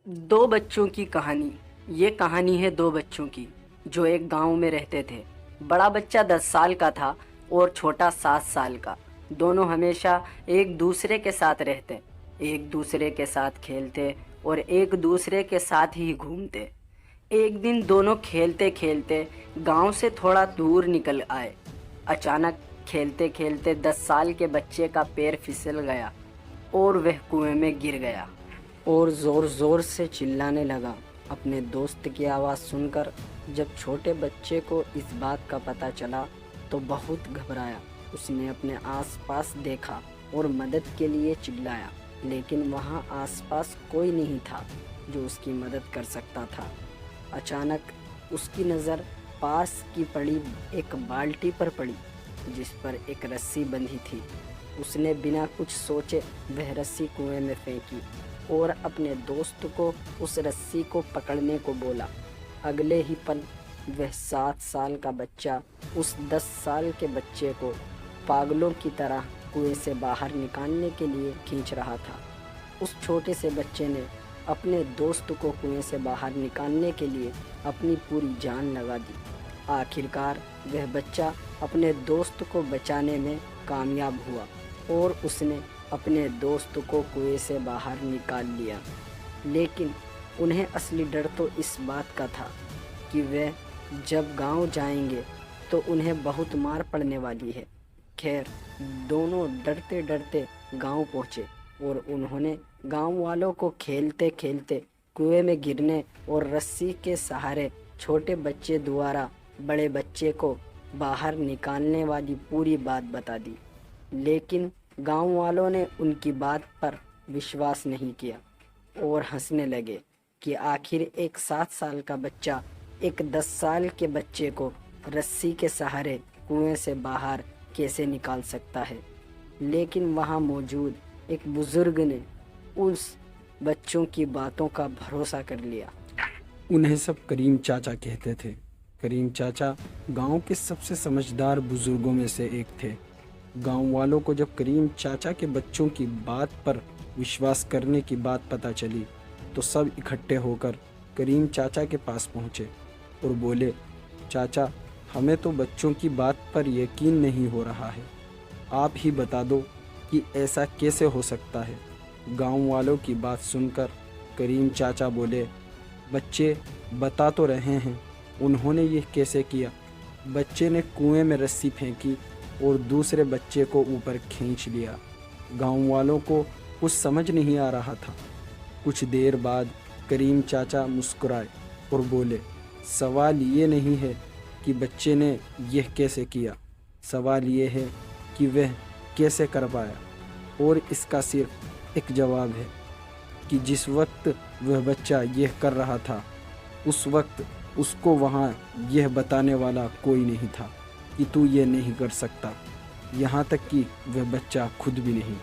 दो बच्चों की कहानी। ये कहानी है दो बच्चों की जो एक गांव में रहते थे। बड़ा बच्चा 10 साल का था और छोटा 7 साल का। दोनों हमेशा एक दूसरे के साथ रहते, एक दूसरे के साथ खेलते और एक दूसरे के साथ ही घूमते। एक दिन दोनों खेलते खेलते गांव से थोड़ा दूर निकल आए। अचानक खेलते खेलते 10 साल के बच्चे का पैर फिसल गया और वह कुएं में गिर गया और ज़ोर ज़ोर से चिल्लाने लगा। अपने दोस्त की आवाज़ सुनकर जब छोटे बच्चे को इस बात का पता चला तो बहुत घबराया। उसने अपने आसपास देखा और मदद के लिए चिल्लाया, लेकिन वहाँ आसपास कोई नहीं था जो उसकी मदद कर सकता था। अचानक उसकी नज़र पास की पड़ी एक बाल्टी पर पड़ी जिस पर एक रस्सी बंधी थी। उसने बिना कुछ सोचे वह रस्सी कुएं में फेंकी और अपने दोस्त को उस रस्सी को पकड़ने को बोला। अगले ही पल वह 7 साल का बच्चा उस 10 साल के बच्चे को पागलों की तरह कुएं से बाहर निकालने के लिए खींच रहा था। उस छोटे से बच्चे ने अपने दोस्त को कुएं से बाहर निकालने के लिए अपनी पूरी जान लगा दी। आखिरकार वह बच्चा अपने दोस्त को बचाने में कामयाब हुआ और उसने अपने दोस्त को कुएं से बाहर निकाल लिया। लेकिन उन्हें असली डर तो इस बात का था कि वे जब गांव जाएंगे तो उन्हें बहुत मार पड़ने वाली है। खैर, दोनों डरते डरते गांव पहुंचे और उन्होंने गांव वालों को खेलते खेलते कुएं में गिरने और रस्सी के सहारे छोटे बच्चे द्वारा बड़े बच्चे को बाहर निकालने वाली पूरी बात बता दी। लेकिन गांव वालों ने उनकी बात पर विश्वास नहीं किया और हंसने लगे कि आखिर एक 7 साल का बच्चा एक 10 साल के बच्चे को रस्सी के सहारे कुएं से बाहर कैसे निकाल सकता है। लेकिन वहां मौजूद एक बुजुर्ग ने उस बच्चों की बातों का भरोसा कर लिया। उन्हें सब करीम चाचा कहते थे। करीम चाचा गांव के सबसे समझदार बुजुर्गों में से एक थे। गांव वालों को जब करीम चाचा के बच्चों की बात पर विश्वास करने की बात पता चली तो सब इकट्ठे होकर करीम चाचा के पास पहुँचे और बोले, चाचा, हमें तो बच्चों की बात पर यकीन नहीं हो रहा है। आप ही बता दो कि ऐसा कैसे हो सकता है। गांव वालों की बात सुनकर करीम चाचा बोले, बच्चे बता तो रहे हैं, उन्होंने ये कैसे किया। बच्चे ने कुएं में रस्सी फेंकी और दूसरे बच्चे को ऊपर खींच लिया। गांव वालों को कुछ समझ नहीं आ रहा था। कुछ देर बाद करीम चाचा मुस्कुराए और बोले, सवाल ये नहीं है कि बच्चे ने यह कैसे किया, सवाल ये है कि वह कैसे कर पाया। और इसका सिर्फ एक जवाब है कि जिस वक्त वह बच्चा यह कर रहा था उस वक्त उसको वहाँ यह बताने वाला कोई नहीं था कि तू ये नहीं कर सकता, यहाँ तक कि वह बच्चा खुद भी नहीं।